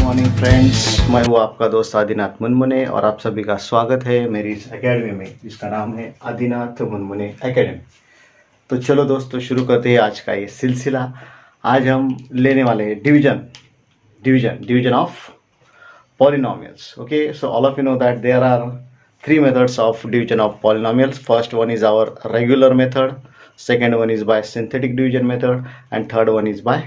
Morning friends, मैं हूँ आपका दोस्त आदिनाथ मुनमुने और आप सभी का स्वागत है मेरी इस एकेडमी में जिसका नाम है आदिनाथ मुनमुने एकेडमी। तो चलो दोस्तों शुरू करते हैं आज का ये सिलसिला। आज हम लेने वाले हैं division of polynomials. Okay, so all of you know that there are three methods of division of polynomials. First one is our regular method, second one is by synthetic division method, and third one is by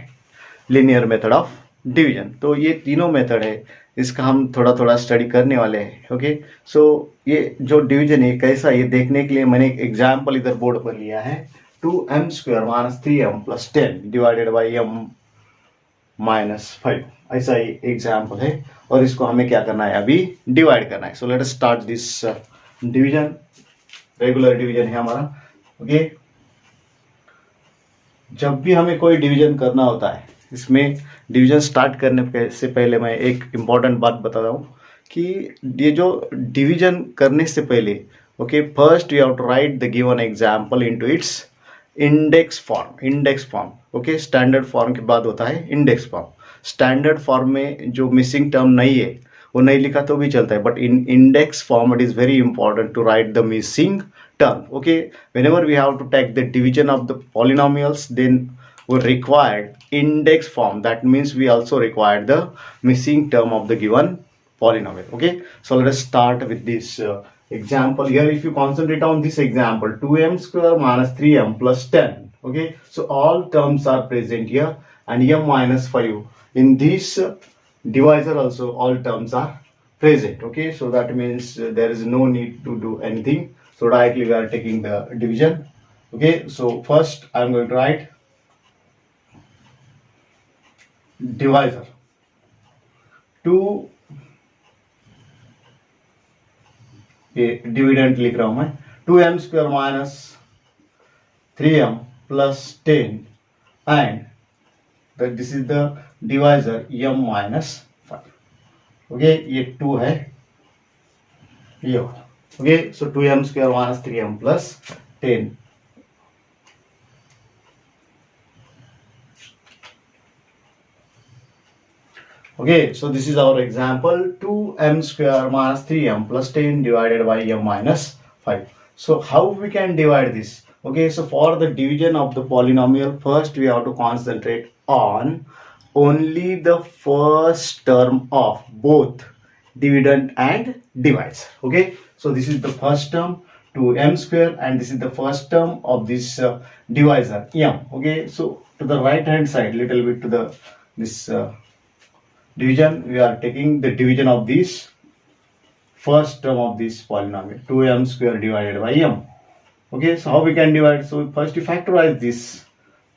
linear method of division. तो ये तीनों method है, इसका हम थोड़ा थोड़ा study करने वाले हैं. ओके, सो ये जो डिवीजन है कैसा, ये देखने के लिए मैंने एक एग्जाम्पल इधर बोर्ड पर लिया है. 2m² - 3m + 10 divided by m -5, ऐसा ही एग्जाम्पल है. और इसको हमें क्या करना है, अभी डिवाइड करना है. So let us start this division. Regular division है हमारा. ओके, जब भी हमें कोई डिवीजन करना होता है, इसमें डिवीजन स्टार्ट करने से पहले मैं एक इम्पॉर्टेंट बात बता रहा हूँ कि ये जो डिवीजन करने से पहले, okay, first you have to write the given example into its index form. Okay, standard form के बाद होता है इंडेक्स फॉर्म. स्टैंडर्ड फॉर्म में जो मिसिंग टर्म नहीं है वो नहीं लिखा तो भी चलता है, but in index form it is very important to write the missing term. Okay, whenever we have to take the division of the polynomials, then we require index form. That means we also require the missing term of the given polynomial. Okay, so let us start with this example here. If you concentrate on this example, 2m² - 3m + 10. Okay, so all terms are present here, and m - 5 in this divisor also all terms are present. Okay, so that means there is no need to do anything. So directly we are taking the division. Okay, so first I am going to write divisor. 2 ये dividend लिख रहा हूं मैं. 2m² - 3m + 10 and that this is the divisor m - 5. Okay, ये 2 है ये. Okay, so 2m² - 3m + 10. Okay, so this is our example. 2m² - 3m + 10 divided by m - 5. So how we can divide this? Okay, so for the division of the polynomial, first we have to concentrate on only the first term of both dividend and divisor. Okay, so this is the first term 2m², and this is the first term of this divisor m. Okay, so to the right hand side, little bit to the this division, we are taking the division of this first term of this polynomial 2m² divided by m. Okay, so how we can divide? So first you factorize this.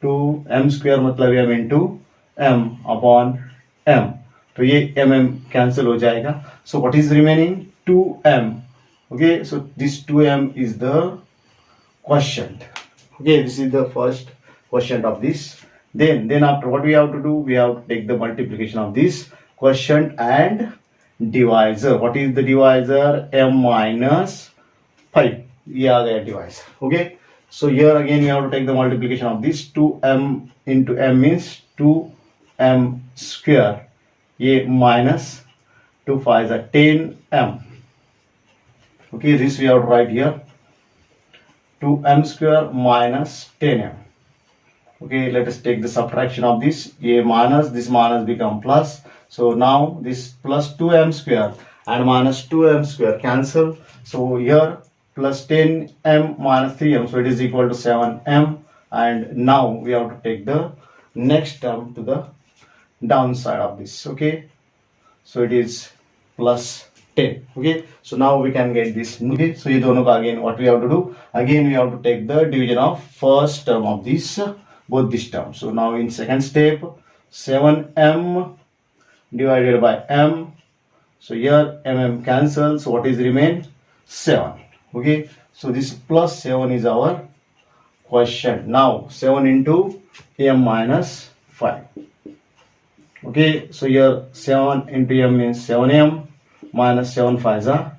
2m² मतलब m into m upon m. तो ये mm cancel हो जाएगा. So what is remaining? 2m. Okay, so this 2m is the quotient. Okay, this is the first quotient of this. Then after, what we have to do? We have to take the multiplication of this quotient and divisor. What is the divisor? m - 5. ये आ गया divisor. Okay, so here again we have to take the multiplication of this. 2m into m means 2m². ये minus 2 5 is 10m. Okay, this we have to write here. 2m² minus 10m. Okay, let us take the subtraction of this. ये minus, this minus become plus. So now this plus 2m² and minus 2m² cancel. So here plus 10m minus 3m. So it is equal to 7m. And now we have to take the next term to the downside of this. Okay, so it is plus 10. Okay, so now we can get this. Okay, so ये दोनों का again what we have to do? Again we have to take the division of first term of this both this term. So now in second step, 7m divided by m. So here mm cancel. So what is remain? 7. Okay, so this plus 7 is our quotient. Now 7 into m minus 5. Okay, so here 7 into m means 7m minus 7 5 are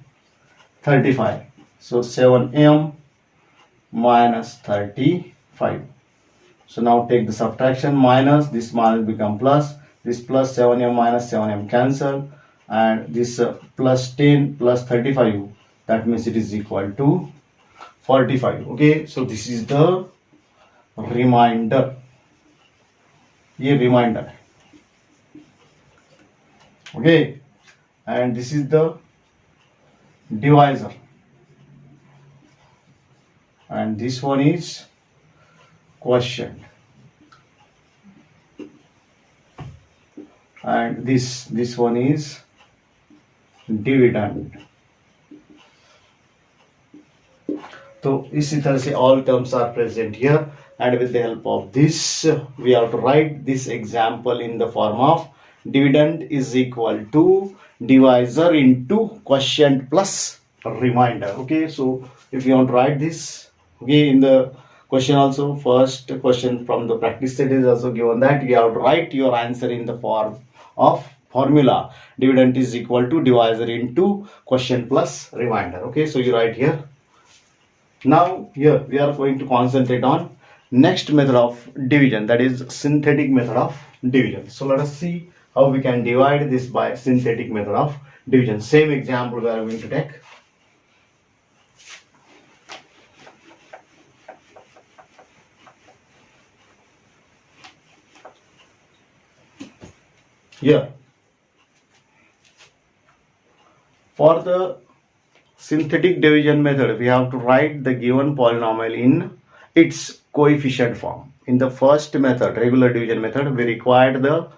35. So 7m minus 35. So now take the subtraction, minus, this minus become plus. this plus 7m minus 7m cancel, and this plus 10 plus 35, that means it is equal to 45. Okay, so this is the remainder. ये remainder. Okay, and this is the divisor, and this one is quotient, and this one is dividend. तो इसी तरह से all terms are present here, and with the help of this we have to write this example in the form of dividend is equal to divisor into quotient plus remainder. Okay, so if you want to write this, okay, in the question also, first question from the practice set is also given that you have to write your answer in the form of formula dividend is equal to divisor into quotient plus remainder. Okay, so you write here. Now here we are going to concentrate on next method of division, that is synthetic method of division. So let us see how we can divide this by synthetic method of division. Same example we are going to take. Here, for the synthetic division method, we have to write the given polynomial in its coefficient form. In the first method, regular division method, we required the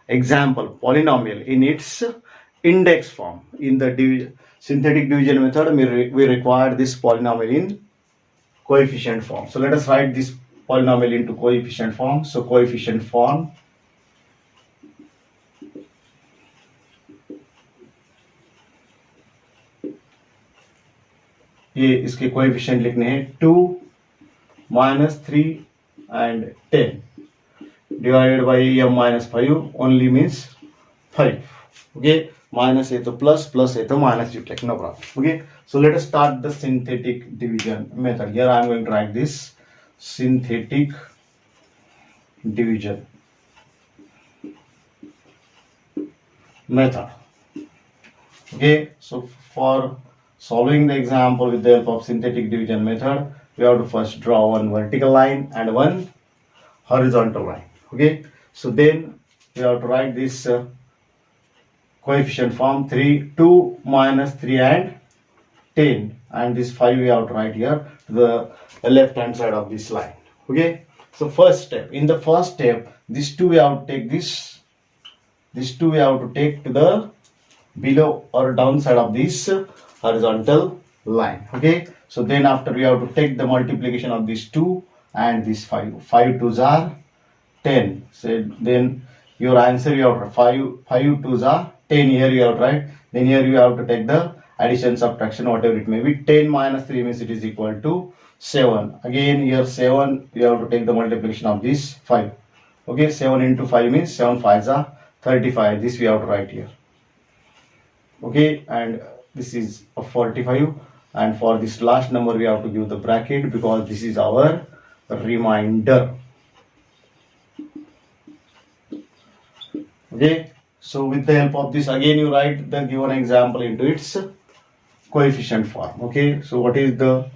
example polynomial in its index form. In the synthetic division method, we require this polynomial in coefficient form. So let us write this polynomial into coefficient form. So coefficient form, ये इसके coefficient लिखने हैं 2 -3 and 10 divided by m minus 5 only means 5. Okay, minus है तो plus, plus है तो minus, you take no problem. Okay, so let us start the synthetic division method. Here I am going to write this synthetic division method. Okay, so for solving the example with the help of synthetic division method, we have to first draw one vertical line and one horizontal line. Okay, so then we have to write this coefficient form 2 minus 3 and 10, and this 5 we have to write here to the left hand side of this line. Okay, so first step, in the first step, these two we have to take these two we have to take to the below or downside of this horizontal line. Okay, so then after we have to take the multiplication of these two and this 5 twos are 10. So then your answer, you have 5 twos are 10. Here you have to write, then here you have to take the addition, subtraction, whatever it may be. 10 minus 3 means it is equal to 7. Again here 7, you have to take the multiplication of this 5. Okay, 7 into 5 means 7 5s are 35. This we have to write here. Okay, and this is a 45, and for this last number we have to give the bracket because this is our remainder. Okay, so with the help of this, again you write the given example into its coefficient form. Okay, so what is the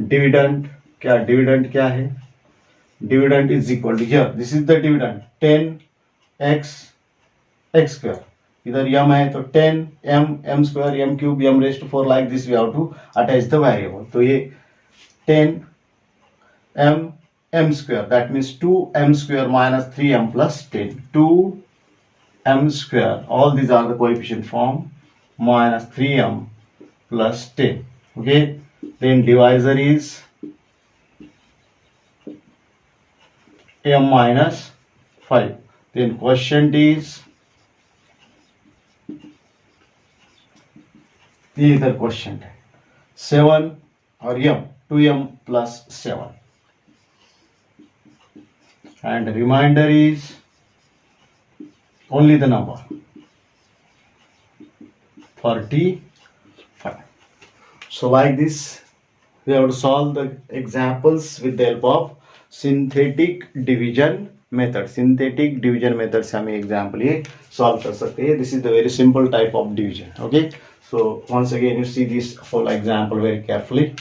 dividend? Dividend क्या है? Dividend is equal to, here this is the dividend 10x x square. इधर m है तो 10 m square m cube m raised to 4, like this we have to attach the variable. तो ये 10 m square, that means 2m square minus 3m plus 10, 2m square, all these are the coefficient form, minus 3m plus 10. Okay, then divisor is m minus 5, then quotient is ये इधर question है 7 और m 2m plus 7, and remainder is only the number 45. So like this we have to solve the examples with the help of synthetic division method, synthetic division method से हम example ये solve कर सकते हैं. This is the very simple type of division. Okay, so once again you see this whole example very carefully.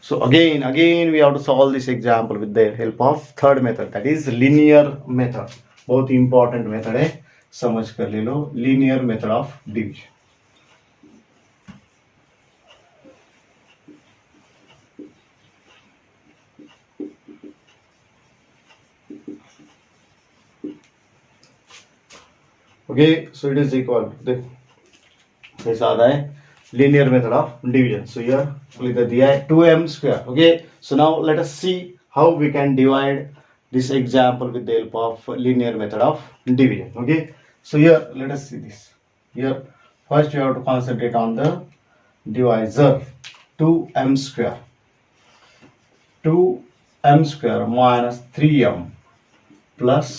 So again we have to solve this example with the help of third method, that is linear method. बहुत important method है, समझ कर ले लो. linear method of division. Okay, so it is equal to कैसा आता है linear method of division. So here इधर दिया है 2m square. Okay, so now let us see how we can divide this example with the help of linear method of division. Okay, so here let us see this. Here first you have to concentrate on the divisor. 2m square. 2m square minus 3m plus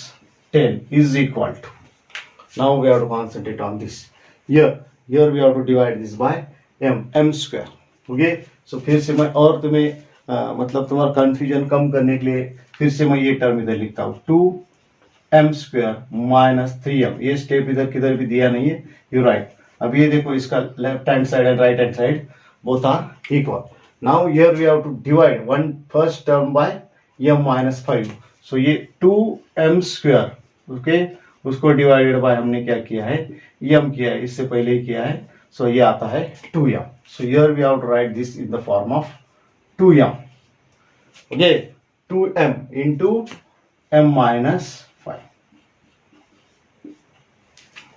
10 is equal to. Now we have to concentrate on this. Here we have to divide this by m square. Okay, so फिर से मैं और तुम्हें मतलब तुम्हारा confusion कम करने के लिए फिर से मैं ये टर्म इधर लिखता हूँ 2m स्क्वायर माइनस 3m. ये स्टेप इधर किधर भी दिया नहीं है, यू राइट. अब ये देखो इसका left hand side and right hand side both are equal. Now here we have to divide one first term by m minus 5. So ये 2m स्क्वायर, ओके, उसको डिवाइडेड बाय हमने क्या किया है, m किया है, इससे पहले ही किया है. सो ये आता है 2m. So here we have to write this in the form of 2m. Okay, 2m into m minus 5.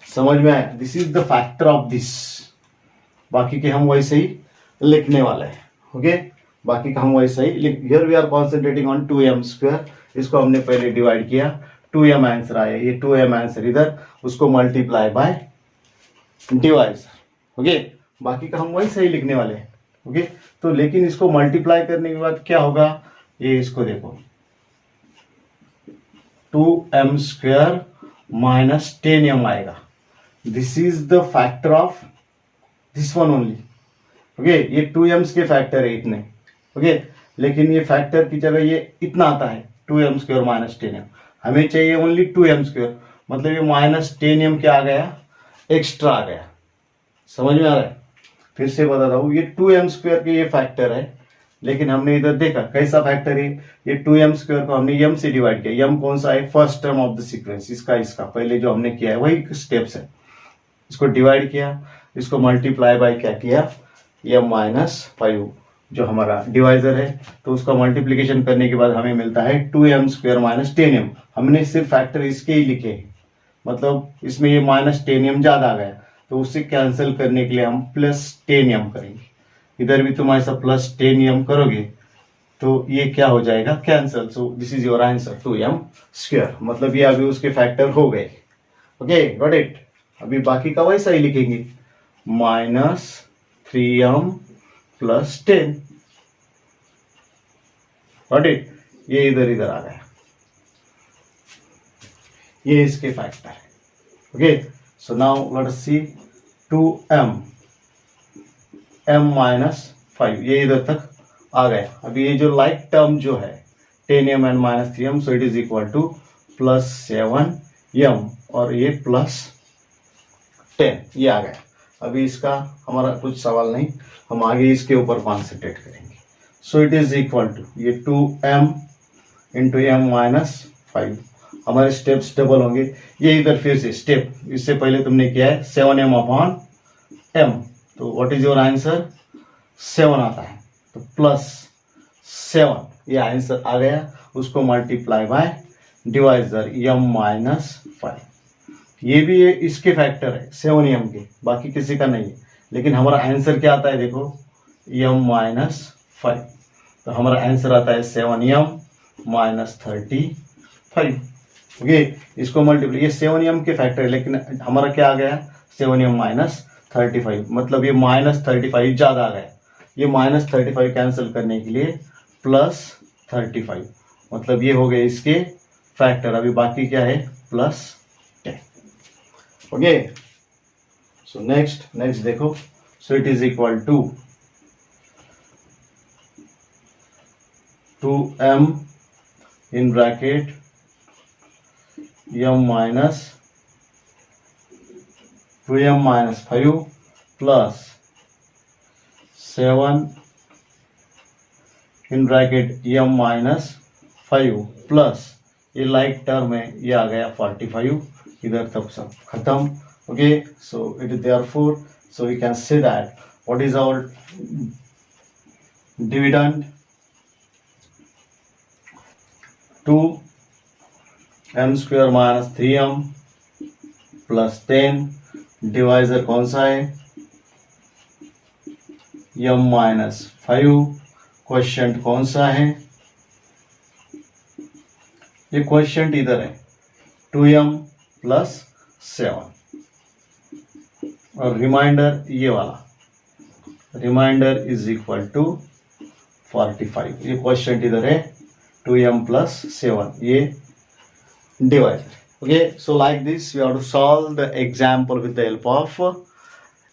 समझ में आया? This is the factor of this. बाकी के हम वैसे ही लिखने वाले हैं. ओके, बाकी का हम वैसे ही here we are concentrating on 2m square. इसको हमने पहले डिवाइड किया, 2m आंसर आया. ये 2m आंसर इधर, उसको मल्टीप्लाई बाय डिवाइजर. ओके, बाकी का हम वही सही लिखने वाले हैं. ओके, तो लेकिन इसको मल्टीप्लाई करने के बाद क्या होगा, ये इसको देखो 2m स्क्वायर माइनस 10m आएगा. This is the factor of this one only. Okay, ये 2m के फैक्टर है इतने. ओके, लेकिन ये फैक्टर की जगह ये इतना आता है 2m स्क्वायर माइनस 10m. हमें चाहिए ओनली 2m स्क्वायर, मतलब ये माइनस 10m क्या आ गया, एक्स्ट्रा आ गया. समझ में आ रहा है? फिर से बताता हूँ, ये 2m स्क्वायर के ये फैक्टर है, लेकिन हमने इधर देखा कैसा फैक्टर है. ये 2m स्क्वायर को हमने m से डिवाइड किया. m कौन सा है, first term of the sequence, इसका पहले जो हमने किया है वही स्टेप्स है. इसको डिवाइड किया, इसको मल्टीप्लाई बाय क्या किया, m माइनस 5 जो हमारा डिवाइजर है. तो उसका मल्टीप्लीकेशन करने के बाद हमें मिलता है 2m स्क्वायर माइनस 10m. हमने सिर्फ फैक्टर इसके ही लिखे हैं, मतलब इसमें ये माइनस 10m ज्यादा आ गया, तो उससे कैंसिल करने के लिए हम प्लस 10m करेंगे. इधर भी तुम ऐसा प्लस 10m करोगे तो ये क्या हो जाएगा, cancel. So this is your answer 2m square. मतलब ये अभी उसके फैक्टर हो गए. Okay, got it. अभी बाकी का वैसा ही लिखेंगे, minus 3m plus 10. Got it. ये इधर आ गया, ये इसके फैक्टर है. Okay, so now let us see 2m m minus 5, ये इधर तक आ गया. अभी ये जो लाइक टर्म जो है 10m and minus 3m, so it is equal two plus 7m और ये प्लस 10, ये आ गया. अभी इसका हमारा कुछ सवाल नहीं, हम आगे इसके ऊपर कॉन्सेंट्रेट करेंगे. So it is equal to ये 2m इंटू m माइनस 5. हमारे स्टेप्स डबल होंगे. ये इधर फिर से स्टेप, इससे पहले तुमने किया है 7m अपॉन m, तो व्हाट इज योर आंसर, 7 आता है. तो प्लस 7, ये आंसर आ गया. उसको multiply by divisor m minus 5. ये भी इसके फैक्टर है 7m के, बाकी किसी का नहीं है. लेकिन हमारा आंसर क्या आता है, देखो m माइनस 5. तो हमारा आंसर आता है 7m माइनस 35. ओके, इसको मल्टीप्लाई, ये 7m के फैक्टर है, लेकिन हमारा क्या आ गया, 7m माइनस 35. मतलब ये माइनस 35 ज्यादा आ गया. ये माइनस 35 कैंसिल करने के लिए प्लस 35, मतलब ये हो गए इसके फैक्टर. अभी बाकी क्या है, प्लस 10. ओके, सो नेक्स्ट देखो. So it is equal to 2m in bracket m minus 2m minus 5 plus 7 in bracket m minus 5 plus ये लाइक टर्म है, ये आ गया 45, इधर तब सब खत्म. Okay, so it is therefore, so we can say that what is our dividend 2m square minus 3m plus 10, divisor कौन सा है, m माइनस 5, क्वेश्चन कौन सा है, ये क्वेश्चन इधर है 2m प्लस 7 और रिमाइंडर ये वाला, रिमाइंडर इज इक्वल टू 45. ये क्वेश्चन इधर है 2m प्लस 7, ये divisor. Okay, so like this we have to solve the example with the help of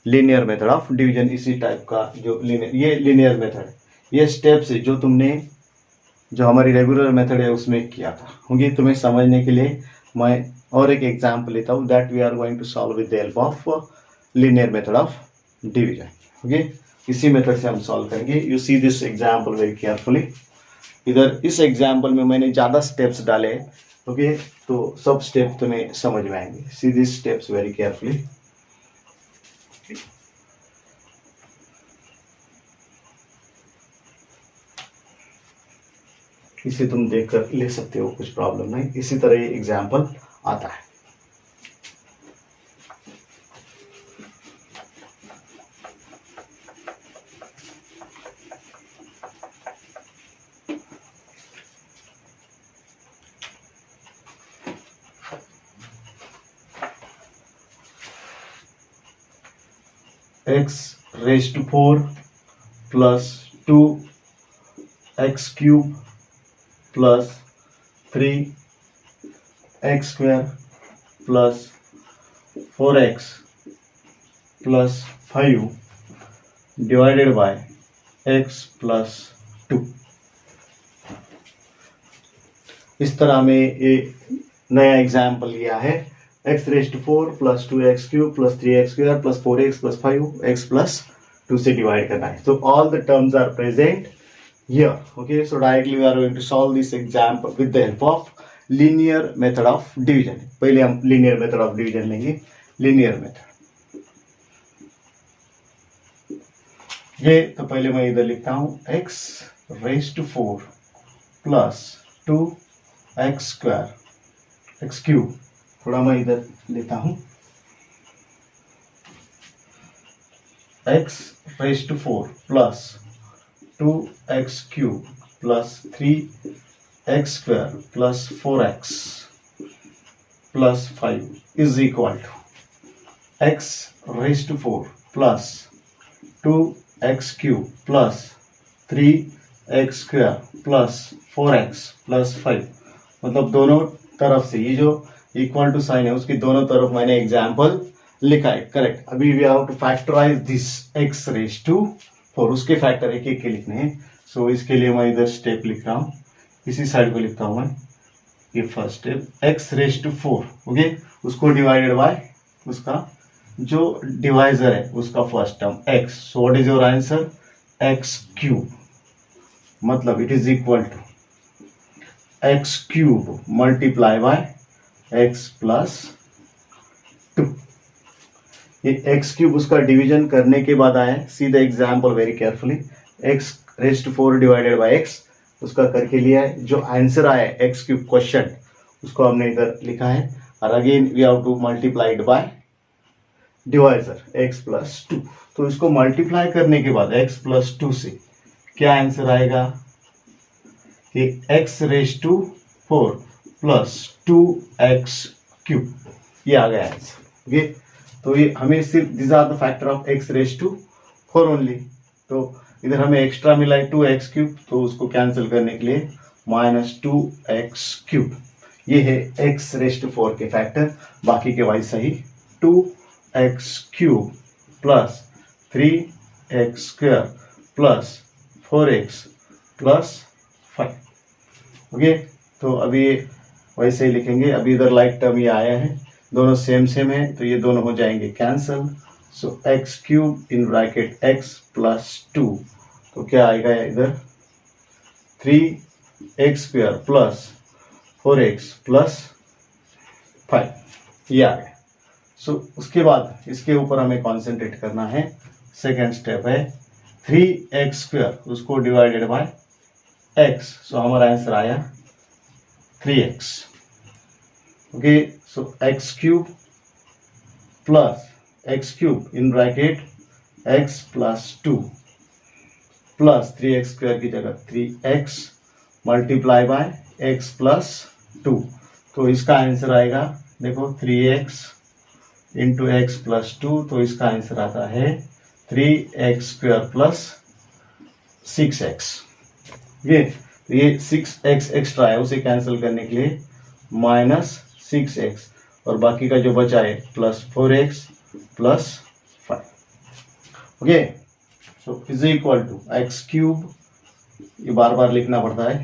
linear method of division. इसी टाइप का जो लीनियर, ये लीनियर मेथड, ये स्टेप्स है जो तुमने, जो हमारी रेगुलर मेथड है उसमें किया था. ओके, तुम्हें समझने के लिए मैं और एक एग्जांपल लेता हूँ, that we are going to solve with the help of linear method of division. Okay, इसी मेथड से हम सॉल्व करेंगे. You see this example very carefully. इधर इस एग्जांपल में मैंने ज़्यादा स्टेप्स डाले. ओके, तो सब स्टेप तुम्हें समझ में आएंगे. See this steps very carefully. इसे तुम देखकर ले सकते हो, कुछ प्रॉब्लम नहीं. इसी तरह ये एग्जाम्पल आता है. x raised to 4 plus 2x cube plus 3x square plus 4x plus 5 divided by x plus 2. इस तरह में ये नया एग्जाम्पल लिया है. x raised to 4 plus 2x cube plus 3x square plus 4x plus 5x plus 2 से divide करना है. So all the terms are present here. Okay, so directly we are going to solve this example with the help of linear method of division. पहले हम linear method of division लेंगे. linear method, ये तो पहले मैं इधर लिखता हूँ x raised to 4 plus 2x square x cube, थोड़ा मैं इधर लेता हूँ x raised to 4 plus 2x cube plus 3x square plus 4x plus 5 is equal to x raised to 4 plus 2x cube plus 3x square plus 4x plus 5. मतलब दोनों तरफ से ये जो इक्वल टू साइन है उसकी दोनों तरफ मैंने एग्जाम्पल लिखा है. करेक्ट. अभी we have to factorize this x raise to 4, उसके फैक्टर एक एक के लिखने हैं. सो इसके लिए मैं इधर स्टेप लिख रहा हूँ, इसी साइड को लिखता हूँ मैं. ये first step x raise to 4. Okay, उसको डिवाइडेड बाय उसका जो डिवाइजर है उसका first term x. So what is your answer, x cube. मतलब it is equal to x cube multiply by x plus 2. ये x क्यूब उसका division करने के बाद आया. See the example very carefully. x raise to 4 divided by x उसका करके लिया है. जो आंसर आया x क्यूब क्वेश्चन उसको हमने इधर लिखा है. और again we have to multiply it by divisor x plus 2. तो इसको मल्टीप्लाई करने के बाद x प्लस 2 से क्या आंसर आएगा कि x raise to 4 plus 2x cube, ये आ गया आंसर. ओके, तो ये हमें सिर्फ this are the factor of x raise to 4 only. तो इधर हमें एक्स्ट्रा मिला है 2x क्यूब, तो उसको कैंसिल करने के लिए माइनस 2x क्यूब. ये है x रेज टू 4 के फैक्टर. बाकी के वाइज सही. 2x cube plus 3x square plus 4x plus 5. Okay, तो अभी वैसे ही लिखेंगे। अभी इधर लाइक टर्म ये आया है, दोनों सेम सेम है तो ये दोनों हो जाएंगे cancel. So x cube in bracket x plus 2, तो क्या आएगा इधर 3x square plus 4x plus 5, ये आ गया। सो उसके बाद इसके ऊपर हमें कॉन्सेंट्रेट करना है। सेकेंड स्टेप है 3x स्क्वायर, उसको डिवाइडेड बाय x, सो हमारा आंसर आया 3x। Okay, so x cube plus x cube in bracket x plus 2 plus 3x square की जगह 3x multiply by x plus 2, तो इसका आंसर आएगा देखो 3x इंटू एक्स प्लस 2, तो इसका आंसर आता है 3x स्क्वायर प्लस 6x। ये 6x एक्स्ट्रा है, उसे कैंसिल करने के लिए माइनस 6x, और बाकी का जो बचा है plus 4x plus 5। Okay, so is equal to x cube, ये बार बार लिखना पड़ता है,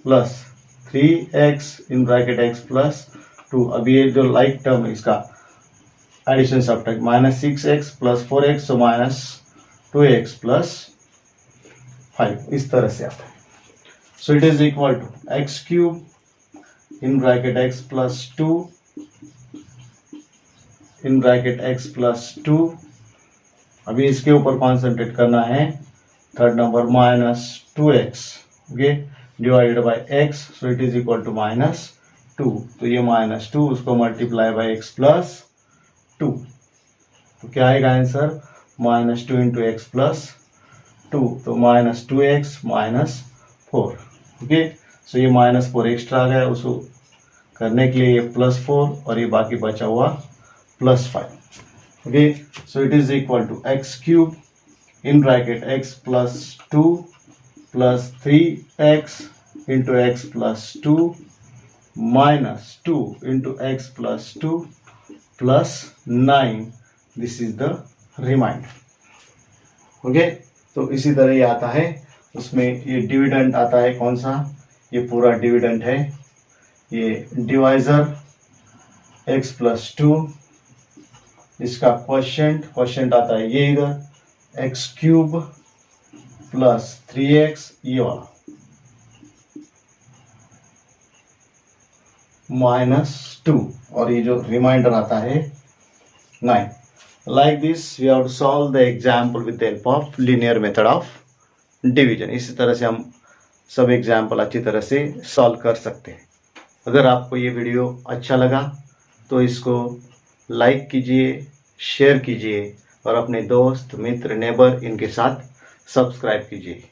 plus 3x in bracket x plus 2। अभी ये जो लाइक टर्म है इसका addition subtract, minus 6x plus 4x, तो माइनस 2x प्लस 5, इस तरह से आता है। So it is equal to x cube in bracket x plus 2 in bracket x plus 2। अभी इसके ऊपर कॉन्सेंट्रेट करना है, third number minus 2x, okay, divided by x, so it is equal to minus 2, तो ये माइनस 2, उसको multiply by x plus 2, तो क्या आएगा answer minus 2 into x plus 2, तो माइनस 2x माइनस 4। ओके, सो ये माइनस 4 एक्स्ट्रा आ गया, उसको करने के लिए ये प्लस 4 और ये बाकी बचा हुआ plus 5। Okay, so it is equal to x cube in bracket x plus 2 plus 3x into x plus 2 minus 2 into x plus 2 plus 9, this is the remainder. Okay, तो इसी तरह ये आता है, उसमें ये डिविडेंड आता है, कौन सा, ये पूरा डिविडेंड है, ये डिवाइजर x प्लस 2, इसका क्वोशिएंट आता है ये इधर x क्यूब प्लस 3x, ये वाला माइनस 2, और ये जो रिमाइंडर आता है 9। Like this we have to solve the example with the help of linear method of division. इसी तरह से हम सब एग्जाम्पल अच्छी तरह से सॉल्व कर सकते हैं। अगर आपको ये वीडियो अच्छा लगा तो इसको लाइक कीजिए, शेयर कीजिए और अपने दोस्त, मित्र, नेबर इनके साथ सब्सक्राइब कीजिए।